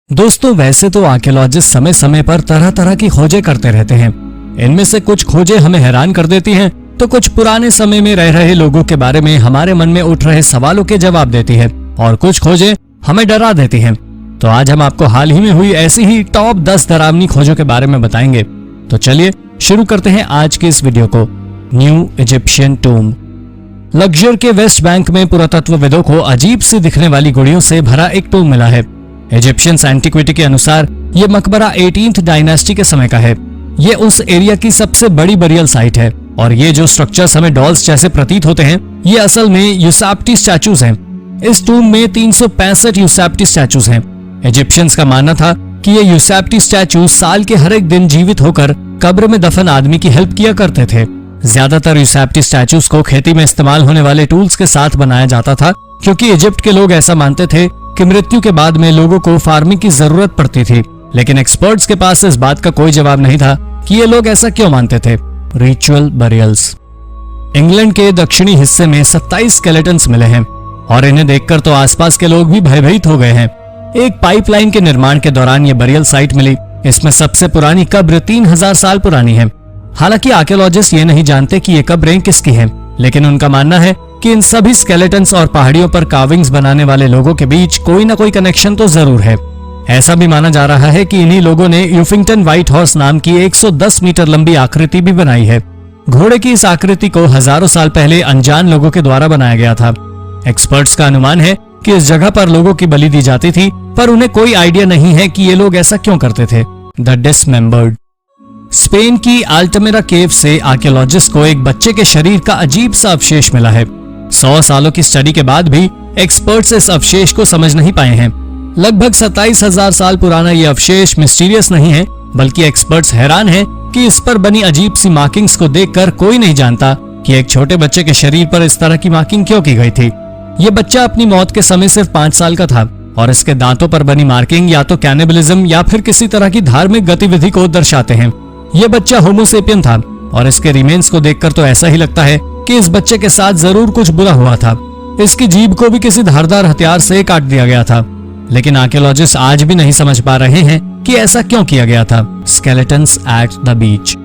दोस्तों, वैसे तो आर्कियोलॉजिस्ट समय समय पर तरह तरह की खोजें करते रहते हैं। इनमें से कुछ खोजें हमें हैरान कर देती हैं, तो कुछ पुराने समय में रह रहे लोगों के बारे में हमारे मन में उठ रहे सवालों के जवाब देती है और कुछ खोजें हमें डरा देती हैं। तो आज हम आपको हाल ही में हुई ऐसी ही टॉप 10 डरावनी खोजों के बारे में बताएंगे। तो चलिए शुरू करते हैं आज के इस वीडियो को। New Egyptian टूम। लग्जर के वेस्ट बैंक में पुरातत्वविदों को अजीब सी दिखने वाली गुड़ियों से भरा एक टूम मिला है। इजिप्शियन एंटीक्विटी के अनुसार ये मकबरा 18th डायनेस्टी के समय का है। ये उस एरिया की सबसे बड़ी बरियल साइट है और ये जो स्ट्रक्चर्स हमें डॉल्स जैसे प्रतीत होते हैं, ये असल में यूसाप्टी स्टैचूज हैं। इस टूम में 365 यूसाप्टी स्टैचूज हैं। इजिप्शियंस का मानना था कि ये यूसाप्टी स्टैचू साल के हर एक दिन जीवित होकर कब्र में दफन आदमी की हेल्प किया करते थे। ज्यादातर यूसाप्टी स्टैचूज को खेती में इस्तेमाल होने वाले टूल्स के साथ बनाया जाता था, क्योंकि इजिप्ट के लोग ऐसा मानते थे कि मृत्यु के बाद में लोगों को फार्मिंग की जरूरत पड़ती थी। लेकिन एक्सपर्ट्स के पास इस बात का कोई जवाब नहीं था कि ये लोग ऐसा क्यों मानते थे। Ritual burials. इंग्लैंड के दक्षिणी हिस्से में 27 स्केलेटन्स मिले हैं और इन्हें देखकर तो आसपास के लोग भी भयभीत हो गए हैं। एक पाइपलाइन के निर्माण के दौरान ये बरियल साइट मिली। इसमें सबसे पुरानी कब्र 3000 साल पुरानी है। हालांकि आर्कियोलॉजिस्ट ये नहीं जानते कि ये कब्रें किसकी हैं, लेकिन उनका मानना है कि इन सभी स्केलेटन्स और पहाड़ियों पर कार्विंग्स बनाने वाले लोगों के बीच कोई ना कोई कनेक्शन तो जरूर है। ऐसा भी माना जा रहा है कि इन्हीं लोगों ने यूफिंगटन व्हाइट हॉर्स नाम की 110 मीटर लंबी आकृति भी बनाई है। घोड़े की इस आकृति को हजारों साल पहले अनजान लोगों के द्वारा बनाया गया था। एक्सपर्ट्स का अनुमान है कि इस जगह पर लोगों की बलि दी जाती थी, पर उन्हें कोई आइडिया नहीं है कि ये लोग ऐसा क्यों करते थे। The dismembered. स्पेन की अल्टमेरा केव से आर्कियोलॉजिस्ट को एक बच्चे के शरीर का अजीब सा अवशेष मिला है। 100 सालों की स्टडी के बाद भी एक्सपर्ट्स इस अवशेष को समझ नहीं पाए हैं। लगभग 27,000 साल पुराना ये अवशेष मिस्टीरियस नहीं है, बल्कि एक्सपर्ट्स हैरान हैं कि इस पर बनी अजीब सी मार्किंग्स को देखकर कोई नहीं जानता कि एक छोटे बच्चे के शरीर पर इस तरह की मार्किंग क्यों की गई थी। ये बच्चा अपनी मौत के समय सिर्फ 5 साल का था और इसके दांतों पर बनी मार्किंग या तो कैनिबलिज्म या फिर किसी तरह की धार्मिक गतिविधि को दर्शाते हैं। ये बच्चा होमोसेपियन था और इसके रिमेन्स को देखकर तो ऐसा ही लगता है कि इस बच्चे के साथ जरूर कुछ बुरा हुआ था। इसकी जीभ को भी किसी धारदार हथियार से काट दिया गया था। लेकिन आर्कियोलॉजिस्ट आज भी नहीं समझ पा रहे हैं कि ऐसा क्यों किया गया था। Skeletons at the beach.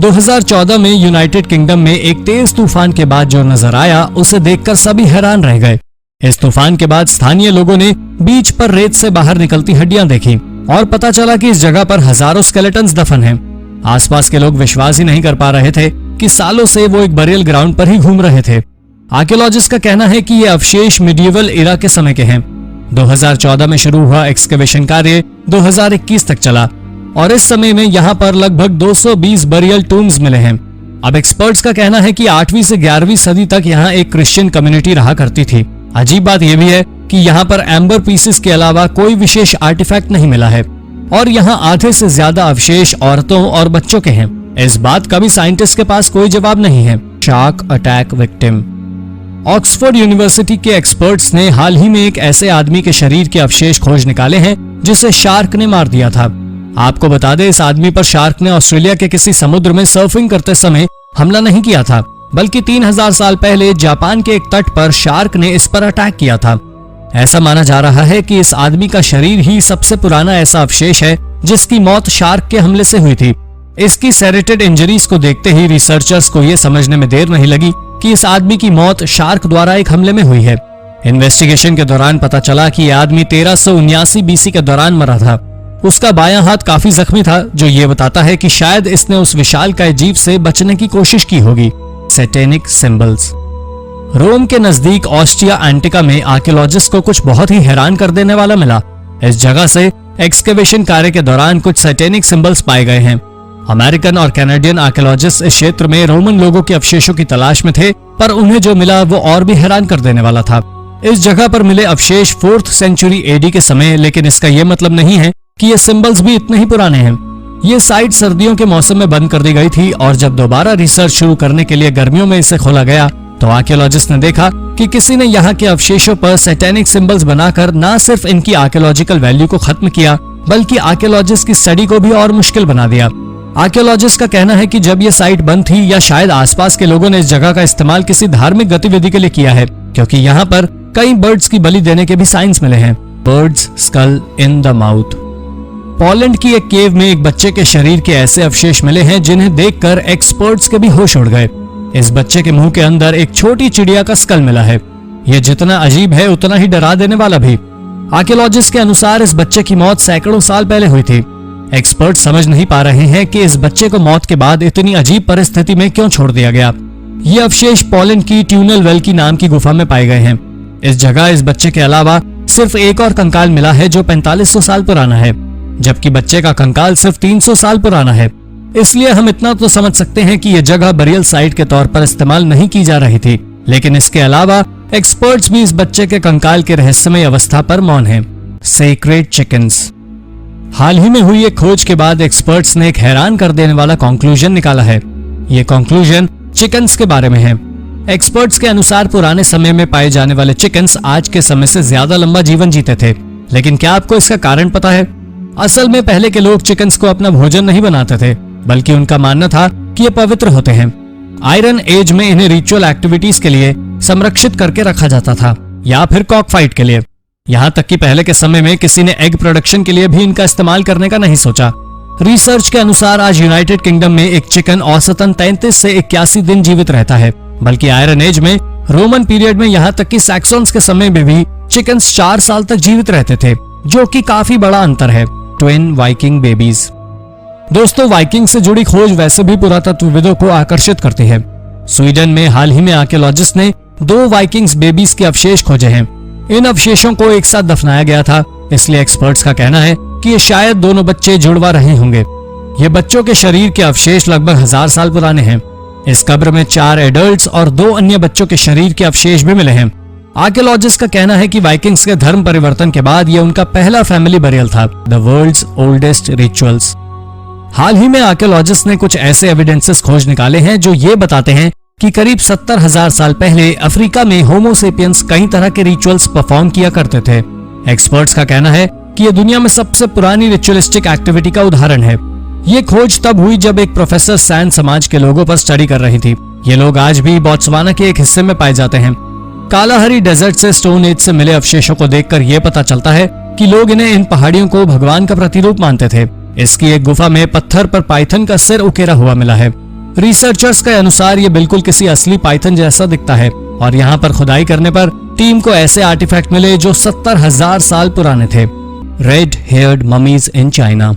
2014 में यूनाइटेड किंगडम में एक तेज तूफान के बाद जो नजर आया, उसे देखकर सभी हैरान रह गए। इस तूफान के बाद स्थानीय लोगों ने बीच पर रेत से बाहर निकलती हड्डियां देखी और पता चला कि इस जगह पर हजारों स्केलेटन्स दफन हैं। आसपास के लोग विश्वास ही नहीं कर पा रहे थे कि सालों से वो एक बरियल ग्राउंड पर ही घूम रहे थे। आर्कियोलॉजिस्ट का कहना है कि ये अवशेष मिडिएवल एरा के समय के हैं। 2014 में शुरू हुआ एक्सकेवेशन कार्य 2021 तक चला और इस समय में यहाँ पर लगभग 220 बरियल टूम्स मिले हैं। अब एक्सपर्ट्स का कहना है कि 8वीं से 11वीं सदी तक यहाँ एक क्रिश्चियन कम्युनिटी रहा करती थी। अजीब बात यह भी है कि यहाँ पर एम्बर पीसेस के अलावा कोई विशेष आर्टिफैक्ट नहीं मिला है और यहाँ आधे से ज्यादा अवशेष औरतों और बच्चों के हैं। इस बात का भी साइंटिस्ट के पास कोई जवाब नहीं है। Shark attack victim. Oxford university के एक्सपर्ट्स ने हाल ही में एक ऐसे आदमी के शरीर के अवशेष खोज निकाले हैं जिसे शार्क ने मार दिया था। आपको बता दें, इस आदमी पर शार्क ने ऑस्ट्रेलिया के किसी समुद्र में सर्फिंग करते समय हमला नहीं किया था, बल्कि 3000 साल पहले जापान के एक तट पर शार्क ने इस पर अटैक किया था। ऐसा माना जा रहा है कि इस आदमी का शरीर ही सबसे पुराना ऐसा अवशेष है जिसकी मौत शार्क के हमले से हुई थी। इसकी सेरेटेड इंजरीज को देखते ही रिसर्चर्स को यह समझने में देर नहीं लगी कि इस आदमी की मौत शार्क द्वारा एक हमले में हुई है। इन्वेस्टिगेशन के दौरान पता चला कि यह आदमी 1379 बीसी के दौरान मरा था। उसका बायां हाथ काफी जख्मी था, जो ये बताता है कि शायद इसने उस विशालकाय जीव से बचने की कोशिश की होगी। Satanic symbols. रोम के नजदीक ऑस्टिया एंटिका में आर्कियोलॉजिस्ट को कुछ बहुत ही हैरान कर देने वाला मिला। इस जगह से एक्सकेवेशन कार्य के दौरान कुछ सैटेनिक सिंबल्स पाए गए हैं। अमेरिकन और कैनेडियन आर्कियोलॉजिस्ट इस क्षेत्र में रोमन लोगों के अवशेषों की तलाश में थे, पर उन्हें जो मिला वो और भी हैरान कर देने वाला था। इस जगह पर मिले अवशेष 4th सेंचुरी एडी के समय, लेकिन इसका यह मतलब नहीं है कि ये सिंबल्स भी इतने ही पुराने हैं। ये साइट सर्दियों के मौसम में बंद कर दी गई थी और जब दोबारा रिसर्च शुरू करने के लिए गर्मियों में इसे खोला गया तो आर्कियोलॉजिस्ट ने देखा कि किसी ने यहाँ के अवशेषों पर सैटेनिक सिंबल्स बनाकर न सिर्फ इनकी आर्कियोलॉजिकल वैल्यू को खत्म किया, बल्कि आर्कियोलॉजिस्ट की स्टडी को भी और मुश्किल बना दिया। आर्कियोलॉजिस्ट का कहना है कि जब ये साइट बंद थी, या शायद आसपास के लोगों ने इस जगह का इस्तेमाल किसी धार्मिक गतिविधि के लिए किया है, क्योंकि यहाँ पर कई बर्ड्स की बलि देने के भी साइंस मिले हैं। Birds skull in the mouth. Poland की एक केव में एक बच्चे के शरीर के ऐसे अवशेष मिले हैं जिन्हें देखकर एक्सपर्ट्स के भी होश उड़ गए। इस बच्चे के मुंह के अंदर एक छोटी चिड़िया का स्कल मिला है। यह जितना अजीब है उतना ही डरा देने वाला भी। आर्कियोलॉजिस्ट के अनुसार इस बच्चे की मौत सैकड़ों साल पहले हुई थी। एक्सपर्ट समझ नहीं पा रहे हैं कि इस बच्चे को मौत के बाद इतनी अजीब परिस्थिति में क्यों छोड़ दिया गया। ये अवशेष पोलैंड की ट्यूनल वेल की नाम की गुफा में पाए गए हैं। इस जगह इस बच्चे के अलावा सिर्फ एक और कंकाल मिला है जो 4500 साल पुराना है, जबकि बच्चे का कंकाल सिर्फ 300 साल पुराना है। इसलिए हम इतना तो समझ सकते हैं कि यह जगह बरियल साइट के तौर पर इस्तेमाल नहीं की जा रही थी। लेकिन इसके अलावा एक्सपर्ट्स भी इस बच्चे के कंकाल के रहस्यमय अवस्था पर मौन हैं। Sacred chickens. हाल ही में हुई एक खोज के बाद एक्सपर्ट्स ने एक हैरान कर देने वाला कंक्लूजन निकाला है। ये कंक्लूजन चिकन्स के बारे में है। एक्सपर्ट्स के अनुसार पुराने समय में पाए जाने वाले चिकन्स आज के समय से ज्यादा लंबा जीवन जीते थे। लेकिन क्या आपको इसका कारण पता है? असल में पहले के लोग चिकन्स को अपना भोजन नहीं बनाते थे, बल्कि उनका मानना था कि ये पवित्र होते हैं। आयरन एज में इन्हें रिचुअल एक्टिविटीज के लिए संरक्षित करके रखा जाता था, या फिर कॉक फाइट के लिए। यहाँ तक कि पहले के समय में किसी ने एग प्रोडक्शन के लिए भी इनका इस्तेमाल करने का नहीं सोचा। रिसर्च के अनुसार आज यूनाइटेड किंगडम में एक चिकन औसतन 33 से 81 दिन जीवित रहता है, बल्कि आयरन एज में, रोमन पीरियड में, यहाँ तक कि सैक्सन्स के समय में भी चिकन्स 4 साल तक जीवित रहते थे, जो कि काफी बड़ा अंतर है। Twin Viking babies. दोस्तों, वाइकिंग से जुड़ी खोज वैसे भी पुरातत्वविदों को आकर्षित करती है। स्वीडन में हाल ही में आर्कियोलॉजिस्ट ने 2 वाइकिंग्स बेबीज के अवशेष खोजे हैं। इन अवशेषों को एक साथ दफनाया गया था, इसलिए एक्सपर्ट्स का कहना है कि ये शायद दोनों बच्चे जुड़वा रहे होंगे। ये बच्चों के शरीर के अवशेष लगभग 1000 साल पुराने हैं। इस कब्र में 4 एडल्ट्स और 2 अन्य बच्चों के शरीर के अवशेष भी मिले हैं। आर्कियोलॉजिस्ट का कहना है कि वाइकिंग्स के धर्म परिवर्तन के बाद यह उनका पहला फैमिली बरियल था। The world's oldest rituals. हाल ही में आर्कियोलॉजिस्ट ने कुछ ऐसे एविडेंसेस खोज निकाले हैं जो ये बताते हैं कि करीब 70,000 साल पहले अफ्रीका में होमोसेपियंस कई तरह के रिचुअल्स परफॉर्म किया करते थे। एक्सपर्ट्स का कहना है कि यह दुनिया में सबसे पुरानी रिचुअलिस्टिक एक्टिविटी का उदाहरण है। ये खोज तब हुई जब एक प्रोफेसर सैन समाज के लोगों पर स्टडी कर रही थी। ये लोग आज भी बोत्सवाना के एक हिस्से में पाए जाते हैं। कालाहरी डेजर्ट से स्टोन एज से मिले अवशेषों को देखकर यह पता चलता है कि लोग इन्हें इन पहाड़ियों को भगवान का प्रतिरूप मानते थे। इसकी एक गुफा में पत्थर पर पाइथन का सिर उकेरा हुआ मिला है। रिसर्चर्स के अनुसार ये बिल्कुल किसी असली पाइथन जैसा दिखता है, और यहाँ पर खुदाई करने पर टीम को ऐसे आर्टिफैक्ट मिले जो 70,000 साल पुराने थे। Red haired mummies in China.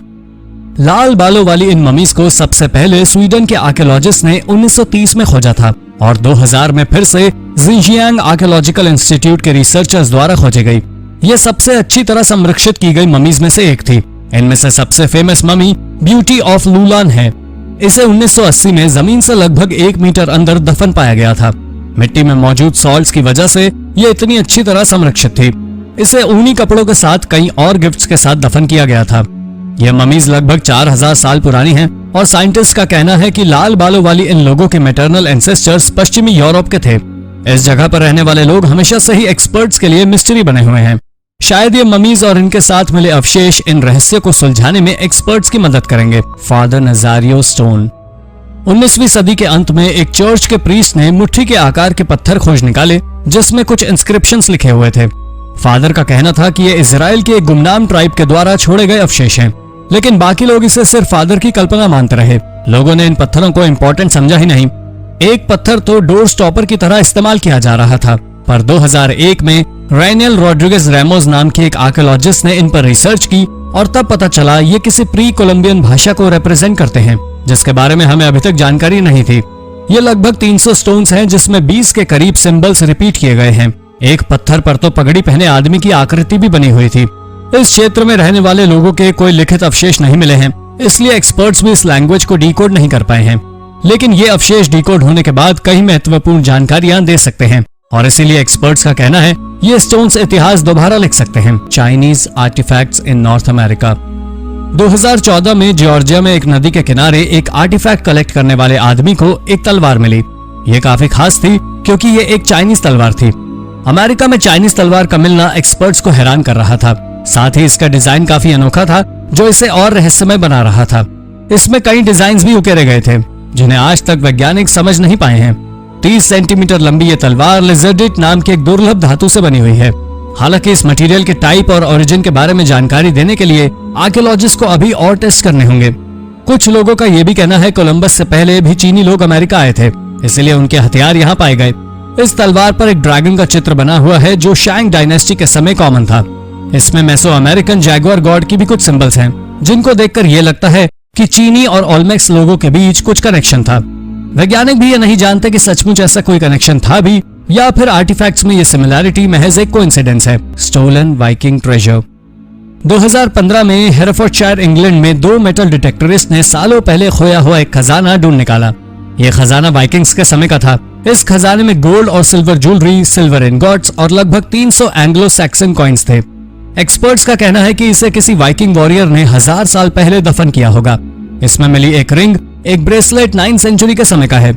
लाल बालों वाली इन ममीज को सबसे पहले स्वीडन के आर्कियोलॉजिस्ट ने 1930 में खोजा था, और 2000 में फिर से जिंजियांग आर्कियोलॉजिकल इंस्टीट्यूट के रिसर्चर्स द्वारा खोजी गई। ये सबसे अच्छी तरह संरक्षित की गई ममीज में से एक थी। इनमें से सबसे फेमस ममी ब्यूटी ऑफ लुलान है। इसे 1980 में जमीन से लगभग 1 मीटर अंदर दफन पाया गया था। मिट्टी में मौजूद सॉल्ट्स की वजह से ये इतनी अच्छी तरह संरक्षित थी। इसे ऊनी कपड़ों के साथ कई और गिफ्ट्स के साथ दफन किया गया था। यह ममीज लगभग 4000 साल पुरानी हैं, और साइंटिस्ट का कहना है कि लाल बालों वाली इन लोगों के मैटरनल एंसेस्टर्स पश्चिमी यूरोप के थे। इस जगह पर रहने वाले लोग हमेशा से ही एक्सपर्ट्स के लिए मिस्ट्री बने हुए हैं। शायद ये ममीज और इनके साथ मिले अवशेष इन रहस्य को सुलझाने में एक्सपर्ट्स की मदद करेंगे। Father नजारियो stone. 19वीं सदी के अंत में एक चर्च के प्रीस्ट ने मुट्ठी के आकार के पत्थर खोज निकाले जिसमें कुछ इंस्क्रिप्शंस लिखे हुए थे। फादर का कहना था कि ये इजराइल के एक गुमनाम ट्राइब के द्वारा छोड़े गए अवशेष हैं, लेकिन बाकी लोग इसे सिर्फ फादर की कल्पना मानते रहे। लोगों ने इन पत्थरों को इम्पोर्टेंट समझा ही नहीं। एक पत्थर तो डोर स्टॉपर की तरह इस्तेमाल किया जा रहा था, पर 2001 में रेनियल रॉड्रिगेज रेमोस नाम के एक आर्कियोलॉजिस्ट ने इन पर रिसर्च की, और तब पता चला ये किसी प्री कोलंबियन भाषा को रिप्रेजेंट करते हैं, जिसके बारे में हमें अभी तक जानकारी नहीं थी। ये लगभग 300 स्टोन्स हैं, जिसमें 20 के करीब सिंबल्स रिपीट किए गए हैं। एक पत्थर पर तो पगड़ी पहने आदमी की आकृति भी बनी हुई थी। इस क्षेत्र में रहने वाले लोगों के कोई लिखित अवशेष नहीं मिले हैं, इसलिए एक्सपर्ट्स भी इस लैंग्वेज को डिकोड नहीं कर पाए हैं। लेकिन ये अवशेष डिकोड होने के बाद कई महत्वपूर्ण जानकारियां दे सकते हैं, और इसीलिए एक्सपर्ट्स का कहना है ये स्टोन्स इतिहास दोबारा लिख सकते हैं। चाइनीज आर्टिफैक्ट्स इन नॉर्थ अमेरिका। 2014 में जॉर्जिया में एक नदी के किनारे एक आर्टिफैक्ट कलेक्ट करने वाले आदमी को एक तलवार मिली। ये काफी खास थी क्योंकि ये एक चाइनीज तलवार थी। अमेरिका में चाइनीज तलवार का मिलना एक्सपर्ट्स को हैरान कर रहा था। साथ ही इसका डिजाइन काफी अनोखा था, जो इसे और रहस्यमय बना रहा था। इसमें कई डिजाइन्स भी उकेरे गए थे जिन्हें आज तक वैज्ञानिक समझ नहीं पाए हैं। 30 सेंटीमीटर लंबी ये तलवार लिजर्डिट नाम के एक दुर्लभ धातु से बनी हुई है। हालांकि इस मटेरियल के टाइप और ओरिजिन के बारे में जानकारी देने के लिए आर्कियोलॉजिस्ट को अभी और टेस्ट करने होंगे। कुछ लोगों का यह भी कहना है कोलंबस से पहले भी चीनी लोग अमेरिका आए थे, इसलिए उनके हथियार यहाँ पाए गए। इस तलवार पर एक ड्रैगन का चित्र बना हुआ है जो शैंग डायनेस्टी के समय कॉमन था। इसमें मेसो अमेरिकन जैगुआर गॉड की भी कुछ सिंबल्स हैं, जिनको देखकर यह लगता है कि चीनी और ओल्मेक्स लोगों के बीच कुछ कनेक्शन था। वैज्ञानिक भी ये नहीं जानते कि सचमुच ऐसा कोई कनेक्शन था भी या फिर आर्टिफैक्ट्स में ये सिमिलैरिटी महज एक कोइंसिडेंस है। Stolen Viking treasure. 2015 में हेरेफोर्डशायर इंग्लैंड में 2 मेटल डिटेक्टरिस्ट ने सालों पहले खोया हुआ एक खजाना ढूंढ निकाला। यह खजाना वाइकिंग्स के समय का था। इस खजाने में गोल्ड और सिल्वर ज्वेलरी, सिल्वर इनगॉट्स और लगभग 300 एंग्लो सैक्सन कॉइन्स थे। एक्सपर्ट्स का कहना है कि इसे किसी वाइकिंग वॉरियर ने 1000 साल पहले दफन किया होगा। इसमें मिली एक रिंग, एक ब्रेसलेट 9th सेंचुरी के समय का है।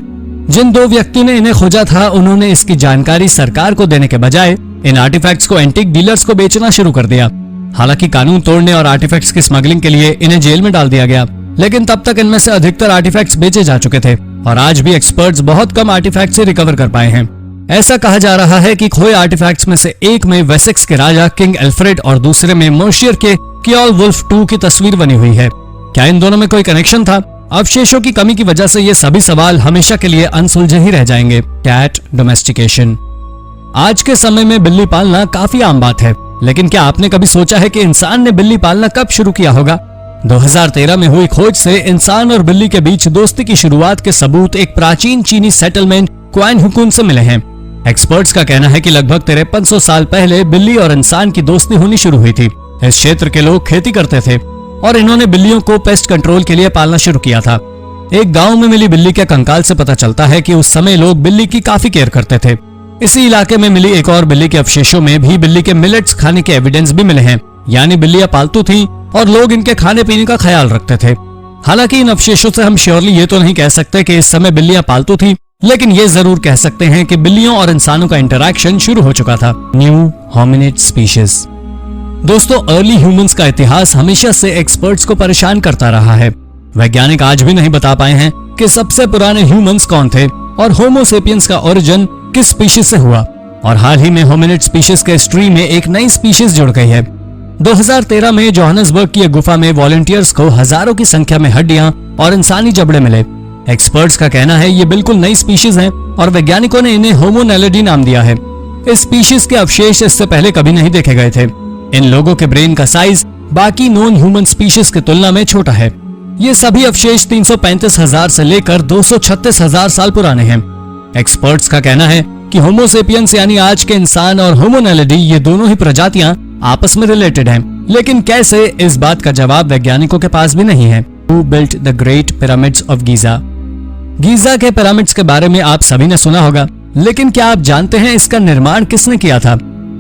जिन 2 व्यक्तियों ने इन्हें खोजा था, उन्होंने इसकी जानकारी सरकार को देने के बजाय इन आर्टिफैक्ट्स को एंटीक डीलर्स को बेचना शुरू कर दिया। हालांकि कानून तोड़ने और आर्टिफैक्ट्स की स्मगलिंग के लिए इन्हें जेल में डाल दिया गया, लेकिन तब तक इनमें से अधिकतर आर्टिफैक्ट्स बेचे जा चुके थे और आज भी एक्सपर्ट्स बहुत कम आर्टिफैक्ट से रिकवर कर पाए हैं। ऐसा कहा जा रहा है कि खोए आर्टिफैक्ट्स में से एक में वेसेक्स के राजा किंग एल्फ्रेड और दूसरे में मोर्शियर के कियोल वुल्फ II की तस्वीर बनी हुई है। क्या इन दोनों में कोई कनेक्शन था? अवशेषों की कमी की वजह से ये सभी सवाल हमेशा के लिए अनसुलझे ही रह जाएंगे। Cat domestication. आज के समय में बिल्ली पालना काफी आम बात है, लेकिन क्या आपने कभी सोचा है कि इंसान ने बिल्ली पालना कब शुरू किया होगा? 2013 में हुई खोज से इंसान और बिल्ली के बीच दोस्ती की शुरुआत के सबूत एक प्राचीन चीनी सेटलमेंट क्वान हुकुन से मिले हैं। एक्सपर्ट्स का कहना है कि लगभग 5300 साल पहले बिल्ली और इंसान की दोस्ती होनी शुरू हुई थी। इस क्षेत्र के लोग खेती करते थे और इन्होंने बिल्लियों को पेस्ट कंट्रोल के लिए पालना शुरू किया था। एक गांव में मिली बिल्ली के कंकाल से पता चलता है कि उस समय लोग बिल्ली की काफी केयर करते थे। इसी इलाके में मिली एक और बिल्ली के अवशेषों में भी बिल्ली के मिलेट्स खाने के एविडेंस भी मिले हैं, यानी बिल्लियां पालतू थीं और लोग इनके खाने पीने का ख्याल रखते थे। हालांकि इन अवशेषों से हम श्योरली ये तो नहीं कह सकते कि इस समय बिल्लियां पालतू थीं, लेकिन ये जरूर कह सकते हैं कि बिल्लियों और इंसानों का इंटरैक्शन शुरू हो चुका था। New hominid species. दोस्तों, अर्ली ह्यूमंस का इतिहास हमेशा से एक्सपर्ट्स को परेशान करता रहा है। वैज्ञानिक आज भी नहीं बता पाए हैं कि सबसे पुराने ह्यूमंस कौन थे और होमो सेपियंस का ओरिजिन किस स्पीशीज से हुआ। और हाल ही में होमिनिड स्पीशीज के हिस्ट्री में एक नई स्पीशीज जुड़ गई है। 2013 में जोहान्सबर्ग की एक गुफा में वॉलंटियर्स को हजारों की संख्या में हड्डियां और इंसानी जबड़े मिले। एक्सपर्ट्स का कहना है ये बिल्कुल नई स्पीशीज हैं और वैज्ञानिकों ने इन्हें होमो नैलिडी नाम दिया है। इस स्पीशीज के अवशेष इससे पहले कभी नहीं देखे गए थे। इन लोगों के ब्रेन का साइज बाकी नॉन ह्यूमन स्पीशीज की तुलना में छोटा है। ये सभी अवशेष 335,000 से लेकर 236,000 साल पुराने हैं। एक्सपर्ट्स का कहना है कि होमो सेपियंस यानी आज के इंसान और होमो नैलिडी ये दोनों ही प्रजातियां आपस में रिलेटेड हैं, लेकिन कैसे, इस बात का जवाब वैज्ञानिकों के पास भी नहीं है। Who built the Great Pyramids of Giza? Giza के पिरामिड्स के बारे में आप सभी ने सुना होगा, लेकिन क्या आप जानते हैं इसका निर्माण किसने किया था?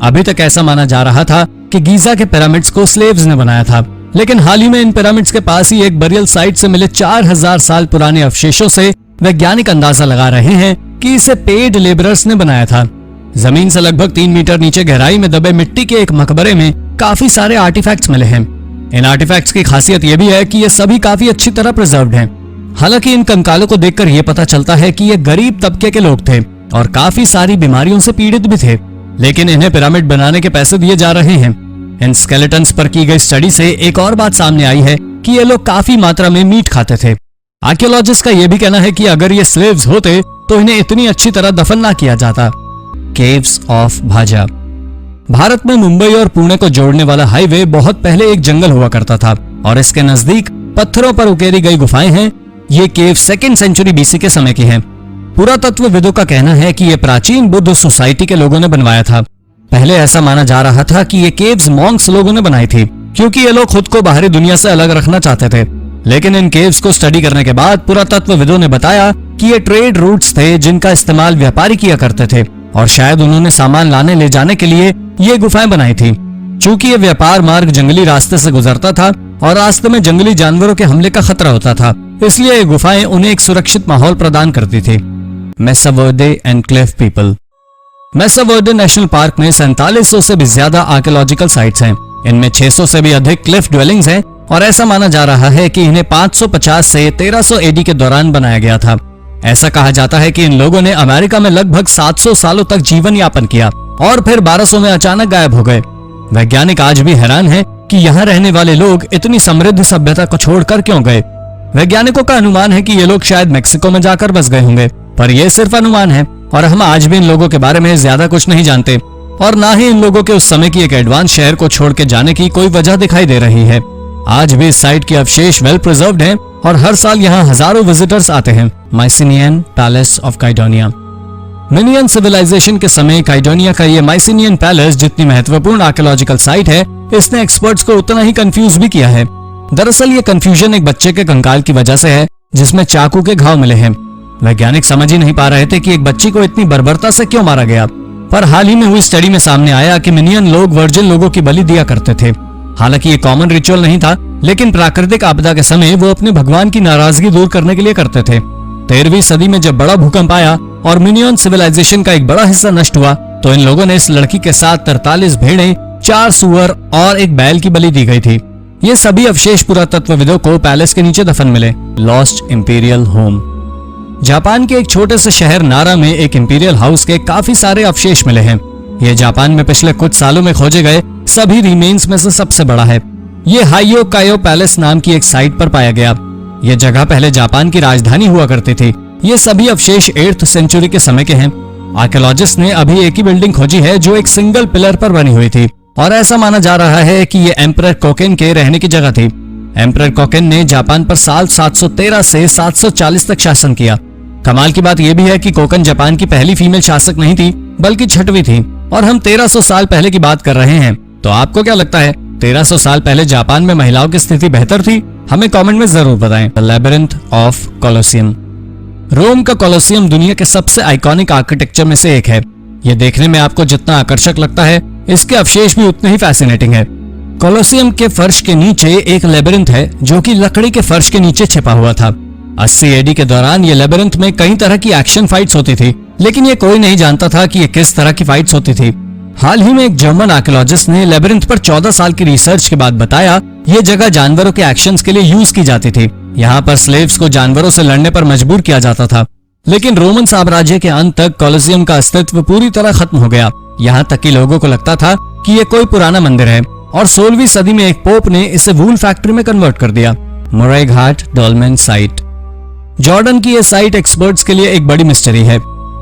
अभी तक ऐसा माना जा रहा था कि गीजा के पिरामिड्स को स्लेव्स ने बनाया था, लेकिन हाल ही में इन पिरामिड्स के पास ही एक बरियल साइट से मिले 4000 साल पुराने अवशेषों से वैज्ञानिक अंदाजा लगा रहे हैं कि इसे पेड लेबरर्स ने बनाया था। जमीन से लगभग 3 मीटर नीचे गहराई में दबे मिट्टी के एक मकबरे में काफी सारे आर्टिफैक्ट्स मिले हैं। इन आर्टिफैक्ट्स की खासियत यह भी है कि ये सभी काफी अच्छी तरह प्रिजर्व्ड हैं। हालांकि इन कंकालों को देखकर यह पता चलता है कि ये गरीब तबके के लोग थे और काफी सारी बीमारियों से पीड़ित भी थे, लेकिन इन्हें पिरामिड बनाने के पैसे दिए जा रहे हैं। इन स्केलेटन्स पर की गई स्टडी से एक और बात सामने आई है कि ये लोग काफी मात्रा में मीट खाते थे। आर्कियोलॉजिस्ट का यह भी कहना है कि अगर ये स्लेव्स होते तो इन्हें इतनी अच्छी तरह दफन ना किया जाता। केव्स ऑफ भाजा। भारत में मुंबई और पुणे को जोड़ने वाला हाईवे बहुत पहले एक जंगल हुआ करता था और इसके नजदीक पत्थरों पर उकेरी गई गुफाएं हैं। ये केव 2nd सेंचुरी BC के समय की हैं। पुरातत्वविदों का कहना है कि ये प्राचीन बुद्ध सोसाइटी के लोगों ने बनवाया था। पहले ऐसा माना जा रहा था कि ये केव्स मॉन्क्स लोगों ने बनाई थी, क्योंकि ये लोग खुद को बाहरी दुनिया से अलग रखना चाहते थे। लेकिन इन केव्स को स्टडी करने के बाद पुरातत्वविदों ने बताया कि ये ट्रेड रूट्स थे जिनका इस्तेमाल व्यापारी किया करते थे और शायद उन्होंने सामान लाने ले जाने के लिए ये गुफाएं बनाई थी। चूंकि ये व्यापार मार्ग जंगली रास्ते से गुजरता था और रास्ते में जंगली जानवरों के हमले का खतरा होता था, इसलिए ये गुफाएं उन्हें एक सुरक्षित माहौल प्रदान करती थी। मेसा वर्दे and Cliff people. मेसा Varde national park में 4700 से भी ज्यादा आर्कियोलॉजिकल साइट्स हैं। इनमें 600 से भी अधिक क्लिफ ड्वेलिंग्स हैं और ऐसा माना जा रहा है कि इन्हें 550 से 1300 AD के दौरान बनाया गया था। ऐसा कहा जाता है कि इन लोगों ने अमेरिका में लगभग 700 सालों तक जीवन यापन किया और फिर 1200 में अचानक गायब हो गए। वैज्ञानिक आज भी हैरान हैं कि यहाँ रहने वाले लोग इतनी समृद्ध सभ्यता को छोड़कर क्यों गए। वैज्ञानिकों का अनुमान है कि ये लोग शायद मेक्सिको में जाकर बस गए होंगे, पर यह सिर्फ अनुमान है और हम आज भी इन लोगों के बारे में ज्यादा कुछ नहीं जानते और ना ही इन लोगों के उस समय की एक एडवांस शहर को छोड़ के जाने की कोई वजह दिखाई दे रही है। आज भी इस साइट के अवशेष वेल प्रिजर्व्ड हैं और हर साल यहाँ हजारों विजिटर्स आते हैं। Mycenaean palace of Kydonia. Minoan civilisation के समय काइडोनिया का ये माइसिनियन पैलेस जितनी महत्वपूर्ण आर्कियोलॉजिकल साइट है, इसने एक्सपर्ट्स को उतना ही कंफ्यूज भी किया है। दरअसल ये कंफ्यूजन एक बच्चे के कंकाल की वजह से है जिसमें चाकू के घाव मिले हैं। वैज्ञानिक समझ ही नहीं पा रहे थे कि एक बच्ची को इतनी बर्बरता से क्यों मारा गया, पर हाल ही में हुई स्टडी में सामने आया कि मिनियन लोग वर्जिन लोगों की बलि दिया करते थे। हालांकि ये कॉमन रिचुअल नहीं था, लेकिन प्राकृतिक आपदा के समय वो अपने भगवान की नाराजगी दूर करने के लिए करते थे। 13वीं सदी में जब बड़ा भूकंप आया और मिनियन सिविलाइजेशन का एक बड़ा हिस्सा नष्ट हुआ, तो इन लोगों ने इस लड़की के साथ 43 भेड़ें, 4 सुअर और एक बैल की बलि दी गई थी। ये सभी अवशेष पुरातत्वविदों को पैलेस के नीचे दफन मिले। Lost imperial home. जापान के एक छोटे से शहर नारा में एक इंपीरियल हाउस के काफी सारे अवशेष मिले हैं। ये जापान में पिछले कुछ सालों में खोजे गए सभी रिमेन्स में से सबसे बड़ा है। ये हाइयो कायो पैलेस नाम की एक साइट पर पाया गया। ये जगह पहले जापान की राजधानी हुआ करती थी। ये सभी अवशेष 8th सेंचुरी के समय के हैं। आर्कियोलॉजिस्ट ने अभी एक ही बिल्डिंग खोजी है जो एक सिंगल पिलर पर बनी हुई थी और ऐसा माना जा रहा है कि ये एम्परर कोकेन के रहने की जगह थी। एम्परर कोकेन ने जापान पर साल 713 से 740 तक शासन किया। कमाल की बात यह भी है कि कोकेन जापान की पहली फीमेल शासक नहीं थी, बल्कि 6वीं थी और हम 1300 साल पहले की बात कर रहे हैं। तो आपको क्या लगता है, 1300 साल पहले जापान में महिलाओं की स्थिति बेहतर थी? हमें कमेंट में जरूर बताएं। The labyrinth of Colosseum. Rome का कोलोसियम दुनिया के सबसे आइकॉनिक आर्किटेक्चर में से एक है। ये देखने में आपको जितना आकर्षक लगता है, इसके अवशेष भी उतने ही फैसिनेटिंग है। कोलोसियम के फर्श के नीचे एक लेबिरिंथ है जो कि लकड़ी के फर्श के नीचे छिपा हुआ था। 80 एडी के दौरान ये लेबिरिंथ में कई तरह की एक्शन फाइट्स होती थी, लेकिन ये कोई नहीं जानता था कि ये किस तरह की फाइट्स होती थी। हाल ही में एक जर्मन आर्कियोलॉजिस्ट ने लेबिरिंथ पर 14 साल की रिसर्च के बाद बताया ये जगह जानवरों के एक्शंस के लिए यूज की जाती थी। यहाँ पर स्लेव्स को जानवरों से लड़ने पर मजबूर किया जाता था। लेकिन रोमन साम्राज्य के अंत तक कोलोसियम का अस्तित्व पूरी तरह खत्म हो गया। यहाँ तक कि लोगों को लगता था कि ये कोई पुराना मंदिर है और 16वीं सदी में एक पोप ने इसे वूल फैक्ट्री में कन्वर्ट कर दिया। मोराई घाट डॉल्मेन साइट। जॉर्डन की यह साइट एक्सपर्ट्स के लिए एक बड़ी मिस्ट्री है।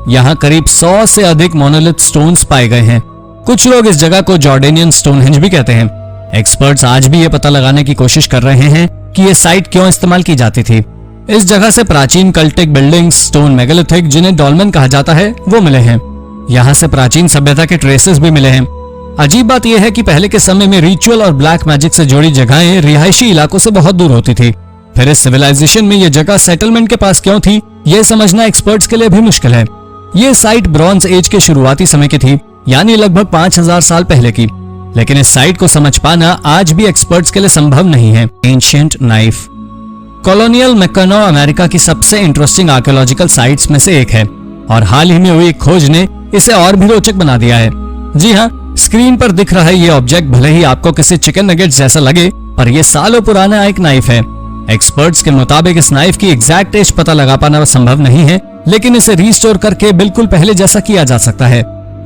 यहाँ करीब 100 से अधिक मोनोलिथ स्टोन्स पाए गए हैं। कुछ लोग इस जगह को जॉर्डेनियन स्टोनहेंज भी कहते हैं। एक्सपर्ट्स आज भी ये पता लगाने की कोशिश कर रहे हैं कि ये साइट क्यों इस्तेमाल की जाती थी। इस जगह से प्राचीन कल्टिक बिल्डिंग्स, स्टोन मेगालिथिक जिन्हें डॉल्मेन कहा जाता है, वो मिले हैं। यहाँ से प्राचीन सभ्यता के ट्रेसेस भी मिले हैं। अजीब बात यह है कि पहले के समय में रिचुअल और ब्लैक मैजिक से जुड़ी जगहें रिहायशी इलाकों से बहुत दूर होती थी। फिर इस सिविलाइजेशन में यह जगह सेटलमेंट के पास क्यों थी, यह समझना एक्सपर्ट्स के लिए भी मुश्किल है। ये साइट ब्रॉन्ज एज के शुरुआती समय की थी, यानी लगभग 5000 साल पहले की। लेकिन इस साइट को समझ पाना आज भी एक्सपर्ट्स के लिए संभव नहीं है। Ancient knife. कॉलोनियल मैकनो अमेरिका की सबसे इंटरेस्टिंग आर्कियोलॉजिकल साइट्स में से एक है और हाल ही में हुई खोज ने इसे और भी रोचक बना दिया है। जी हाँ, स्क्रीन पर दिख रहा ये ऑब्जेक्ट भले ही आपको किसी चिकन नगेट्स जैसा लगे, पर यह सालों पुराना एक नाइफ है। एक्सपर्ट्स के मुताबिक इस नाइफ की एग्जैक्ट एज पता लगा पाना संभव नहीं है, लेकिन इसे रिस्टोर करके बिल्कुल पहले जैसा किया जा सकता है।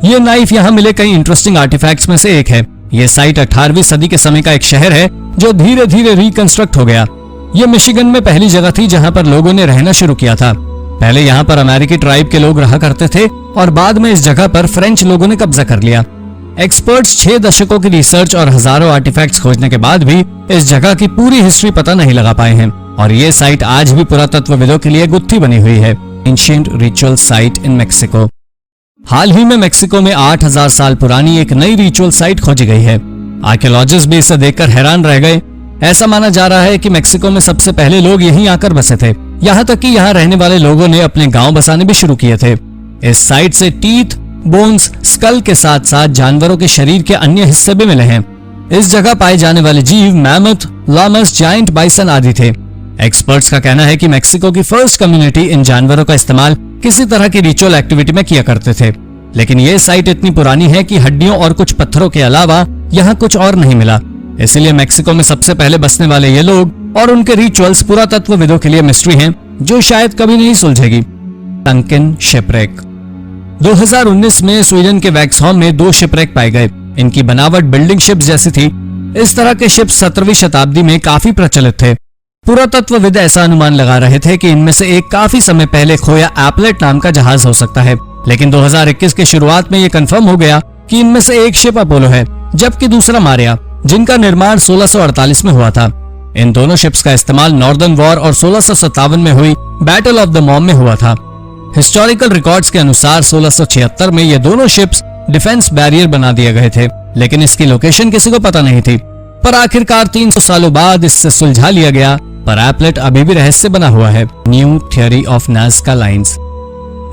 ये नाइफ यहाँ मिले कई इंटरेस्टिंग आर्टिफैक्ट्स में से एक है। ये साइट 18वीं सदी के समय का एक शहर है जो धीरे धीरे रिकंस्ट्रक्ट हो गया। ये मिशिगन में पहली जगह थी जहाँ पर लोगों ने रहना शुरू किया था। पहले यहाँ पर अमेरिकी ट्राइब के लोग रहा करते थे और बाद में इस जगह पर फ्रेंच लोगों ने कब्जा कर लिया। एक्सपर्ट्स 6 दशकों की रिसर्च और हजारों आर्टिफैक्ट्स खोजने के बाद भी इस जगह की पूरी हिस्ट्री पता नहीं लगा पाए हैं और ये साइट आज भी पुरातत्वविदों के लिए गुत्थी बनी हुई है। Ancient ritual site in Mexico. हाल ही में मेक्सिको में 8000 साल पुरानी एक नई रिचुअल साइट खोजी गई है। आर्कियोलॉजिस्ट भी इसे देखकर हैरान रह गए। ऐसा माना जा रहा है कि मेक्सिको में सबसे पहले लोग यहीं आकर बसे थे। यहाँ तक कि यहाँ रहने वाले लोगों ने अपने गांव बसाने भी शुरू किए थे। इस साइट से टीथ, बोन्स, स्कल के साथ साथ जानवरों के शरीर के अन्य हिस्से भी मिले हैं। इस जगह पाए जाने वाले जीव मैमथ, लामस, जायंट बाइसन आदि थे। एक्सपर्ट्स का कहना है कि मेक्सिको की फर्स्ट कम्युनिटी इन जानवरों का इस्तेमाल किसी तरह की रिचुअल एक्टिविटी में किया करते थे। लेकिन ये साइट इतनी पुरानी है कि हड्डियों और कुछ पत्थरों के अलावा यहाँ कुछ और नहीं मिला। इसीलिए मेक्सिको में सबसे पहले बसने वाले ये लोग और उनके रिचुअल्स पुरातत्वविदों के लिए मिस्ट्री हैं जो शायद कभी नहीं सुलझेगी। टंकिन शिपरेक। 2019 में स्वीडन के वैक्सहॉम में 2 शिपरेक पाए गए। इनकी बनावट बिल्डिंग शिप्स जैसी थी। इस तरह के शिप 17वीं शताब्दी में काफी प्रचलित थे। पुरातत्वविद ऐसा अनुमान लगा रहे थे कि इनमें से एक काफी समय पहले खोया एपलेट नाम का जहाज हो सकता है, लेकिन 2021 की शुरुआत में यह कंफर्म हो गया कि इनमें से एक शिप अपोलो है, जबकि दूसरा मारिया, जिनका निर्माण 1648 में हुआ था। इन दोनों शिप्स का इस्तेमाल नॉर्दर्न वॉर और 1657 में हुई बैटल ऑफ द मॉम में हुआ था। हिस्टोरिकल रिकॉर्ड्स के अनुसार 1676 में ये दोनों शिप्स डिफेंस बैरियर बना दिए गए थे, लेकिन इसकी लोकेशन किसी को पता नहीं थी। पर आखिरकार 300 सालों बाद इससे सुलझा लिया गया, पर एपलेट अभी भी रहस्य बना हुआ है। New theory of Nazca lines.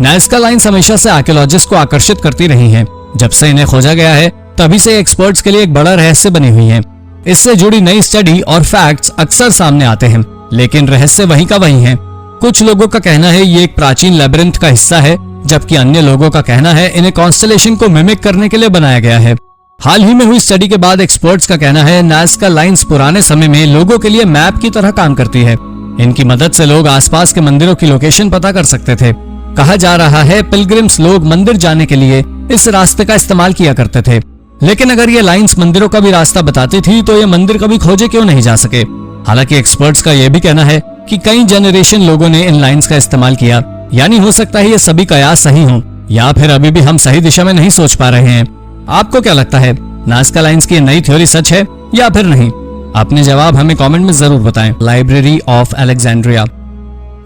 Nazca lines हमेशा से आर्कियोलॉजिस्ट को आकर्षित करती रही हैं। जब से इन्हें खोजा गया है तभी से एक्सपर्ट्स के लिए एक बड़ा रहस्य बनी हुई है। इससे जुड़ी नई स्टडी और फैक्ट्स अक्सर सामने आते हैं, लेकिन रहस्य वहीं का वहीं है। कुछ लोगों का कहना है ये एक प्राचीन लेबिरिंथ का हिस्सा है, जबकि अन्य लोगों का कहना है इन्हें कॉन्स्टेलेशन को मिमिक करने के लिए बनाया गया है। हाल ही में हुई स्टडी के बाद एक्सपर्ट्स का कहना है नाज़का लाइंस पुराने समय में लोगों के लिए मैप की तरह काम करती है। इनकी मदद से लोग आसपास के मंदिरों की लोकेशन पता कर सकते थे। कहा जा रहा है पिलग्रिम्स लोग मंदिर जाने के लिए इस रास्ते का इस्तेमाल किया करते थे, लेकिन अगर ये लाइंस मंदिरों का भी रास्ता बताती थी तो ये मंदिर कभी खोजे क्यों नहीं जा सके। हालांकि एक्सपर्ट्स का यह भी कहना है कि कई जनरेशन लोगों ने इन लाइंस का इस्तेमाल किया, यानी हो सकता है ये सभी कयास सही हों, या फिर अभी भी हम सही दिशा में नहीं सोच पा रहे हैं। आपको क्या लगता है, नाज़का लाइंस की नई थ्योरी सच है या फिर नहीं? अपने जवाब हमें कमेंट में जरूर बताएं। Library of Alexandria.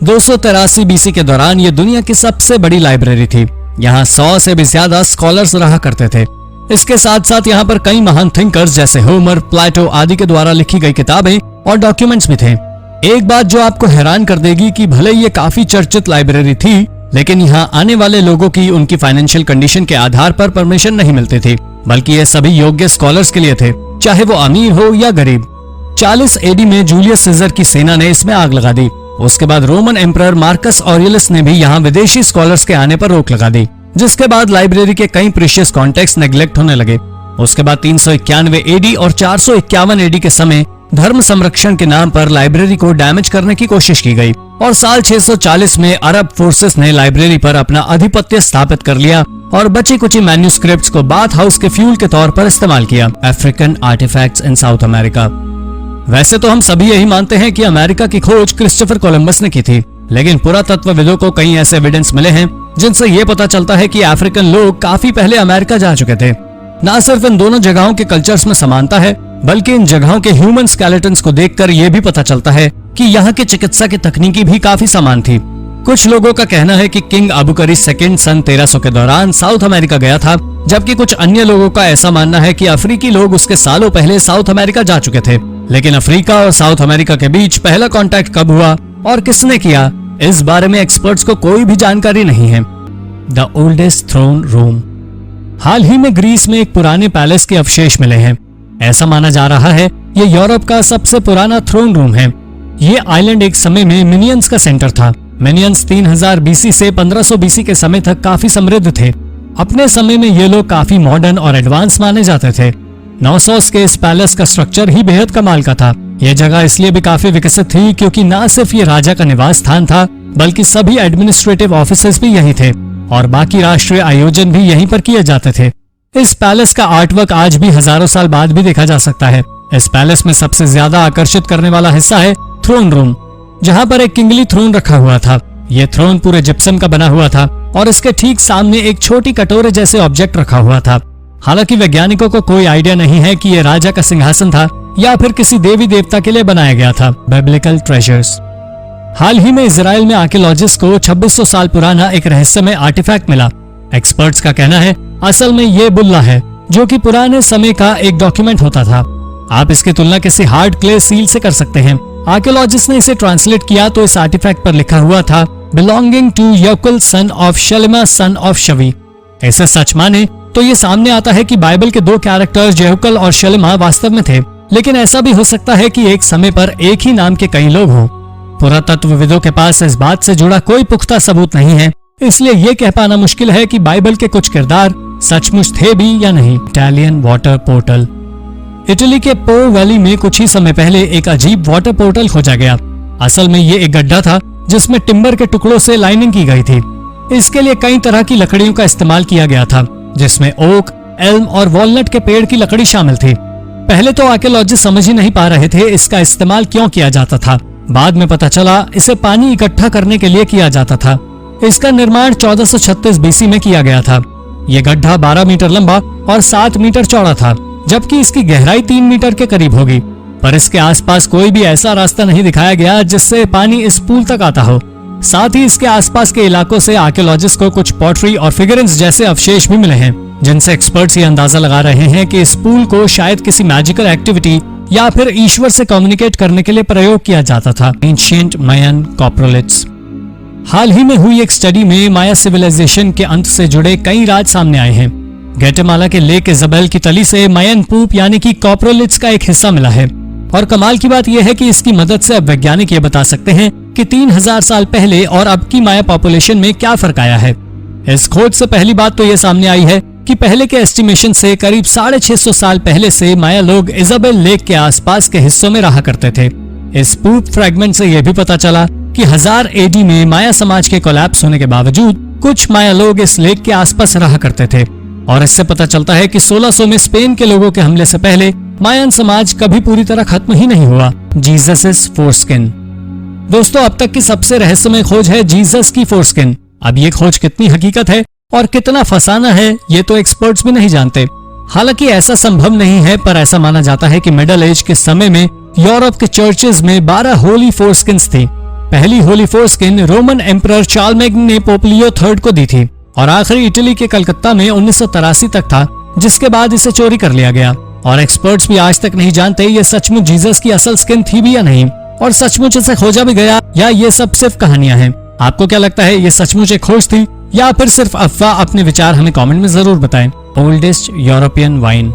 283 बीसी के दौरान ये दुनिया की सबसे बड़ी लाइब्रेरी थी। यहाँ 100 से भी ज्यादा स्कॉलर्स रहा करते थे। इसके साथ साथ यहाँ पर कई महान थिंकर्स जैसे होमर, प्लेटो आदि के द्वारा लिखी गई किताबें और डॉक्यूमेंट्स भी थे। एक बात जो आपको हैरान कर देगी कि भले ये काफी चर्चित लाइब्रेरी थी, लेकिन यहाँ आने वाले लोगों की उनकी फाइनेंशियल कंडीशन के आधार पर परमिशन नहीं मिलती थी, बल्कि ये सभी योग्य स्कॉलर्स के लिए थे, चाहे वो अमीर हो या गरीब। 40 एडी में जूलियस सीजर की सेना ने इसमें आग लगा दी। उसके बाद रोमन एम्परर मार्कस ऑरियलिस ने भी यहाँ विदेशी स्कॉलर्स के आने पर रोक लगा दी, जिसके बाद लाइब्रेरी के कई प्रीशियस कॉन्टेक्स्ट नेग्लेक्ट होने लगे। उसके बाद 391 एडी और 451 एडी के समय धर्म संरक्षण के नाम पर लाइब्रेरी को डैमेज करने की कोशिश की गई और साल 640 में अरब फोर्सेस ने लाइब्रेरी पर अपना आधिपत्य स्थापित कर लिया और बची कुची मैन्यूस्क्रिप्ट्स को बाथ हाउस के फ्यूल के तौर पर इस्तेमाल किया। अफ्रीकन आर्टिफैक्ट्स इन साउथ अमेरिका। वैसे तो हम सभी यही मानते हैं कि अमेरिका की खोज क्रिस्टोफर कोलंबस ने की थी, लेकिन पुरातत्वविदों को कई ऐसे एविडेंस मिले हैं जिनसे ये पता चलता है कि अफ्रीकन लोग काफी पहले अमेरिका जा चुके थे। न सिर्फ इन दोनों जगहों के कल्चर्स में समानता है, बल्कि इन जगहों के ह्यूमन स्केलेटन्स को देखकर यह भी पता चलता है कि यहाँ की चिकित्सा की तकनीकी भी काफी समान थी। कुछ लोगों का कहना है कि किंग अबुकरी II सन 1300 के दौरान साउथ अमेरिका गया था, जबकि कुछ अन्य लोगों का ऐसा मानना है कि अफ्रीकी लोग उसके सालों पहले साउथ अमेरिका जा चुके थे। लेकिन अफ्रीका और साउथ अमेरिका के बीच पहला कांटेक्ट कब हुआ और किसने किया, इस बारे में एक्सपर्ट्स को कोई भी जानकारी नहीं है। The oldest throne room. हाल ही में ग्रीस में एक पुराने पैलेस के अवशेष मिले हैं। ऐसा माना जा रहा है ये यूरोप का सबसे पुराना थ्रोन रूम है। ये आइलैंड एक समय में मिनियंस का सेंटर था। मिनियंस 3000 बीसी से 1500 बीसी के समय तक काफी समृद्ध थे। अपने समय में ये लोग काफी मॉडर्न और एडवांस माने जाते थे। नॉसोस के इस पैलेस का स्ट्रक्चर ही बेहद कमाल का था। यह जगह इसलिए भी काफी विकसित थी क्योंकि न सिर्फ ये राजा का निवास स्थान था, बल्कि सभी एडमिनिस्ट्रेटिव ऑफिसेस भी यहीं थे और बाकी राष्ट्रीय आयोजन भी यहीं पर किए जाते थे। इस पैलेस का आर्टवर्क आज भी हजारों साल बाद भी देखा जा सकता है। इस पैलेस में सबसे ज्यादा आकर्षित करने वाला हिस्सा है थ्रोन रूम, जहाँ पर एक किंगली थ्रोन रखा हुआ था। यह थ्रोन पूरे जिप्सम का बना हुआ था और इसके ठीक सामने एक छोटी कटोरे जैसे ऑब्जेक्ट रखा हुआ था। हालांकि वैज्ञानिकों को कोई आइडिया नहीं है कि यह राजा का सिंहासन था या फिर किसी देवी देवता के लिए बनाया गया था। Biblical treasures. हाल ही में इजराइल में आर्कियोलॉजिस्ट को 2600 साल पुराना एक रहस्यमय आर्टिफैक्ट मिला। एक्सपर्ट्स का कहना है असल में ये बुल्ला है, जो कि पुराने समय का एक डॉक्यूमेंट होता था। आप इसकी तुलना किसी हार्ड क्ले सील से कर सकते हैं। आर्कियोलॉजिस्ट ने इसे ट्रांसलेट किया तो इस आर्टिफैक्ट पर लिखा हुआ था belonging to Yakul son of Shalema son of Shavi. ऐसे सच माने तो ये सामने आता है कि बाइबल के 2 कैरेक्टर्स जेहुकल और शलेमा वास्तव में थे, लेकिन ऐसा भी हो सकता है कि एक समय पर एक ही नाम के कई लोग हों। पुरातत्वविदों के पास इस बात से जुड़ा कोई पुख्ता सबूत नहीं है, इसलिए ये कह पाना मुश्किल है कि बाइबल के कुछ किरदार सचमुच थे भी या नहीं। Italian water portal. इटली के पो वैली में कुछ ही समय पहले एक अजीब वाटर पोर्टल खोजा गया। असल में ये एक गड्ढा था जिसमें टिम्बर के टुकड़ों से लाइनिंग की गई थी। इसके लिए कई तरह की लकड़ियों का इस्तेमाल किया गया था, जिसमें ओक, एल्म और वॉलनट के पेड़ की लकड़ी शामिल थी। पहले तो आर्कियोलॉजिस्ट समझ ही नहीं पा रहे थे इसका इस्तेमाल क्यों किया जाता था। बाद में पता चला इसे पानी इकट्ठा करने के लिए किया जाता था। इसका निर्माण 1436 बीसी में किया गया था। ये गड्ढा 12 मीटर लंबा और 7 मीटर चौड़ा था, जबकि इसकी गहराई 3 मीटर के करीब होगी। पर इसके आसपास कोई भी ऐसा रास्ता नहीं दिखाया गया जिससे पानी इस पूल तक आता हो। साथ ही इसके आसपास के इलाकों से आर्कियोलॉजिस्ट को कुछ पॉटरी और फिगरेंस जैसे अवशेष भी मिले हैं, जिनसे एक्सपर्ट्स ये अंदाजा लगा रहे हैं कि इस पूल को शायद किसी मैजिकल एक्टिविटी या फिर ईश्वर से कम्युनिकेट करने के लिए प्रयोग किया जाता था। एंशिएंट मायन कॉप्रोलिथ्स। हाल ही में हुई एक स्टडी में माया सिविलाइजेशन के अंत से जुड़े कई राज सामने आए हैं। ग्वाटेमाला के लेक इजाबेल की तली से मायन पूप यानी कि कॉप्रोलिथ्स का एक हिस्सा मिला है। और कमाल की बात यह है कि इसकी मदद से अब वैज्ञानिक ये बता सकते हैं कि 3000 साल पहले और अब की माया पॉपुलेशन में क्या फर्क आया है। इस खोज से पहली बात तो ये सामने आई है कि पहले के एस्टिमेशन से करीब 650 साल पहले से माया लोग इजाबेल लेक के आसपास के हिस्सों में रहा करते थे। इस पूप फ्रैगमेंट से यह भी पता चला कि 1000 एडी में माया समाज के कोलैप्स होने के बावजूद कुछ माया लोग इस लेक के आसपास रहा करते थे। और इससे पता चलता है कि 1600 में स्पेन के लोगों के हमले से पहले मायन समाज कभी पूरी तरह खत्म ही नहीं हुआ। Jesus foreskin. दोस्तों, अब तक की सबसे रहस्यमय खोज है जीसस की फोरस्किन। अब ये खोज कितनी हकीकत है और कितना फसाना है, ये तो एक्सपर्ट्स भी नहीं जानते। हालांकि ऐसा संभव नहीं है, पर ऐसा माना जाता है कि मिडल एज के समय में यूरोप के चर्चेज में 12 होली फोरस्किन्स थी। पहली होली फोरस्किन रोमन एम्परर चार्लमेग्न ने पोप लियो III को दी थी और आखिरी इटली के कलकत्ता में 1983 तक था, जिसके बाद इसे चोरी कर लिया गया। और एक्सपर्ट्स भी आज तक नहीं जानते ये सचमुच जीसस की असल स्किन थी भी या नहीं, और सचमुच इसे खोजा भी गया या ये सब सिर्फ कहानियां हैं। आपको क्या लगता है, ये सचमुच एक खोज थी या फिर सिर्फ अफवाह? अपने विचार हमें कमेंट में जरूर बताएं। Oldest European wine.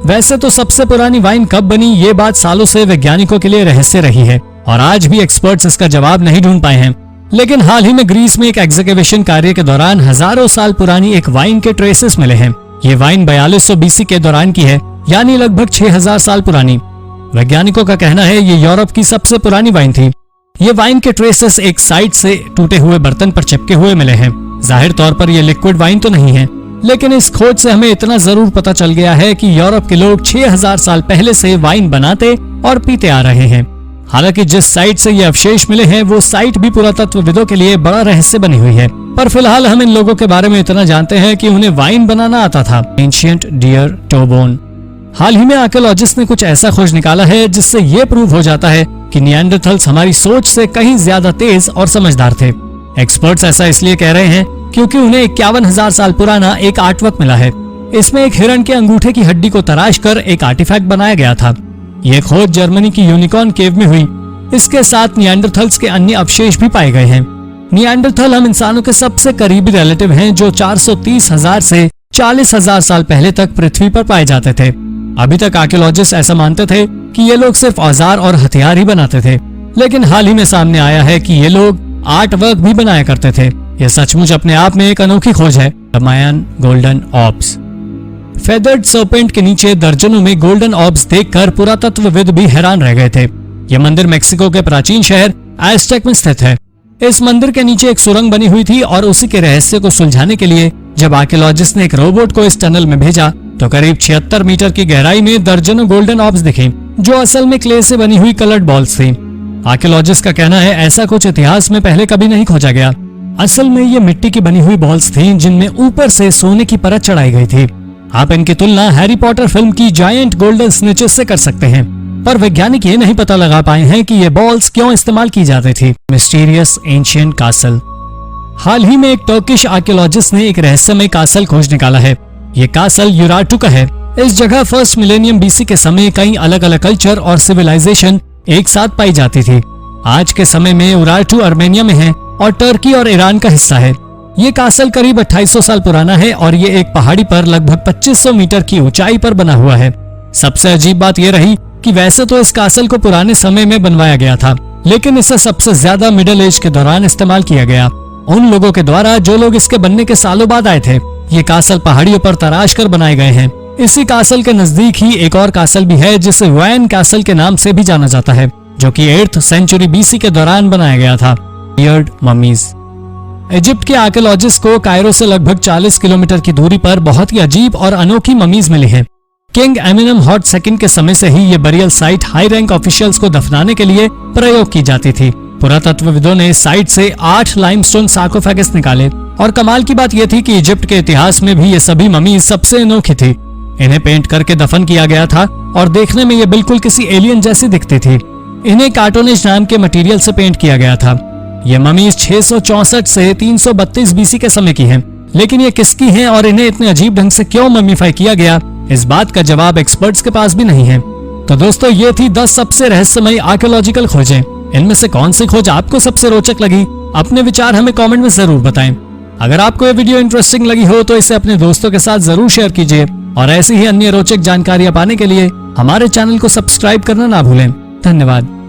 वैसे तो सबसे पुरानी वाइन कब बनी, ये बात सालों से वैज्ञानिकों के लिए रहस्य रही है और आज भी एक्सपर्ट्स इसका जवाब नहीं ढूंढ पाए हैं। लेकिन हाल ही में ग्रीस में एक एक्सकवेशन कार्य के दौरान हजारों साल पुरानी एक वाइन के ट्रेसेस मिले हैं। ये वाइन 4200 बीसी के दौरान की है, यानी लगभग 6000 साल पुरानी। वैज्ञानिकों का कहना है ये यूरोप की सबसे पुरानी वाइन थी। ये वाइन के ट्रेसेस एक साइड से टूटे हुए बर्तन पर चिपके हुए मिले हैं। जाहिर तौर पर ये लिक्विड वाइन तो नहीं है, लेकिन इस खोज से हमें इतना जरूर पता चल गया है कि यूरोप के लोग 6000 साल पहले से वाइन बनाते और पीते आ रहे हैं। हालांकि जिस साइट से ये अवशेष मिले हैं वो साइट भी पुरातत्वविदों के लिए बड़ा रहस्य बनी हुई है, पर फिलहाल हम इन लोगों के बारे में इतना जानते हैं कि उन्हें वाइन बनाना आता था। Ancient deer toe bone. हाल ही में आर्कियोलॉजिस्ट ने कुछ ऐसा खोज निकाला है जिससे ये प्रूव हो जाता है कि निएंडरथल्स हमारी सोच से कहीं ज्यादा तेज और समझदार थे। एक्सपर्ट्स ऐसा इसलिए कह रहे हैं क्योंकि उन्हें 51,000 साल पुराना एक आर्टवर्क मिला है। इसमें एक हिरण के अंगूठे की हड्डी को तराश कर एक आर्टिफैक्ट बनाया गया था। ये खोज जर्मनी की यूनिकॉर्न केव में हुई। इसके साथ निएंडरथल्स के अन्य अवशेष भी पाए गए हैं। निएंडरथल हम इंसानों के सबसे करीबी रिलेटिव हैं जो 430,000 से 40,000 साल पहले तक पृथ्वी पर पाए जाते थे। अभी तक आर्कियोलॉजिस्ट ऐसा मानते थे कि ये लोग सिर्फ औजार और हथियार ही बनाते थे, लेकिन हाल ही में सामने आया है कि ये लोग आर्ट वर्क भी बनाया करते थे। यह सचमुच अपने आप में एक अनोखी खोज है। मायन गोल्डन ऑर्ब्स। फेदर्ड सर्पेंट के नीचे दर्जनों में गोल्डन ऑर्ब्स देखकर पुरातत्वविद भी हैरान रह गए थे। यह मंदिर मेक्सिको के प्राचीन शहर एज़टेक में स्थित है। इस मंदिर के नीचे एक सुरंग बनी हुई थी और उसी के रहस्य को सुलझाने के लिए जब आर्कियोलॉजिस्ट ने एक रोबोट को इस टनल में भेजा तो करीब 76 मीटर की गहराई में दर्जनों गोल्डन ऑर्ब्स दिखे, जो असल में क्ले से बनी हुई कलर्ड बॉल्स थी। आर्कियोलॉजिस्ट का कहना है ऐसा कुछ इतिहास में पहले कभी नहीं खोजा गया। असल में ये मिट्टी की बनी हुई बॉल्स थी जिनमें ऊपर से सोने की परत चढ़ाई गई थी। आप इनकी तुलना हैरी पॉटर फिल्म की जायंट गोल्डन स्निचेस से कर सकते हैं, पर वैज्ञानिक ये नहीं पता लगा पाए हैं कि ये बॉल्स क्यों इस्तेमाल की जाती थी। Mysterious ancient castle. हाल ही में एक टर्किश आर्कियोलॉजिस्ट ने एक रहस्यमय कासल खोज निकाला है। ये कासल यूराटू का है। इस जगह फर्स्ट मिलेनियम बीसी के समय कई अलग अलग कल्चर और सिविलाइजेशन एक साथ पाई जाती थी। आज के समय में यूराटू अर्मेनिया में है और टर्की और ईरान का हिस्सा है। ये कासल करीब 2800 साल पुराना है और ये एक पहाड़ी पर लगभग 2500 मीटर की ऊंचाई पर बना हुआ है। सबसे अजीब बात यह रही कि वैसे तो इस कासल को पुराने समय में बनवाया गया था, लेकिन इसे सबसे ज्यादा मिडिल एज के दौरान इस्तेमाल किया गया, उन लोगों के द्वारा जो लोग इसके बनने के सालों बाद आए थे। ये कासल पहाड़ियों पर तराश कर बनाए गए हैं। इसी कासल के नजदीक ही एक और कासल भी है जिसे वैन कासल के नाम से भी जाना जाता है, जो कि 8th सेंचुरी बीसी के दौरान बनाया गया था। Weird mummies. इजिप्ट के आर्कियोलॉजिस्ट को कायरो से लगभग 40 किलोमीटर की दूरी पर बहुत ही अजीब और अनोखी ममीज मिली हैं। किंग एमिनम हॉट सेकंड के समय से ही ये burial site high rank officials को दफनाने के लिए प्रयोग की जाती थी। पुरातत्वविदों ने साइट से 8 लाइमस्टोन सार्कोफेगस निकाले और कमाल की बात यह थी कि इजिप्ट के इतिहास में भी ये सभी ममीज सबसे अनोखी थी। इन्हें पेंट करके दफन किया गया था और देखने में ये बिल्कुल किसी एलियन जैसी दिखती थी। इन्हें कार्टोनेज नाम के मटेरियल से पेंट किया गया था। ये ममीज 664 से 332 बीसी के समय की हैं। लेकिन ये किसकी हैं और इन्हें इतने अजीब ढंग से क्यों ममीफाई किया गया, इस बात का जवाब एक्सपर्ट्स के पास भी नहीं है। तो दोस्तों, ये थी 10 सबसे रहस्यमयी आर्कियोलॉजिकल खोजें। इनमें से कौन सी खोज आपको सबसे रोचक लगी? अपने विचार हमें कमेंट में जरूर बताएं। अगर आपको ये वीडियो इंटरेस्टिंग लगी हो तो इसे अपने दोस्तों के साथ जरूर शेयर कीजिए और ऐसी ही अन्य रोचक जानकारियां पाने के लिए हमारे चैनल को सब्सक्राइब करना ना भूलें। धन्यवाद।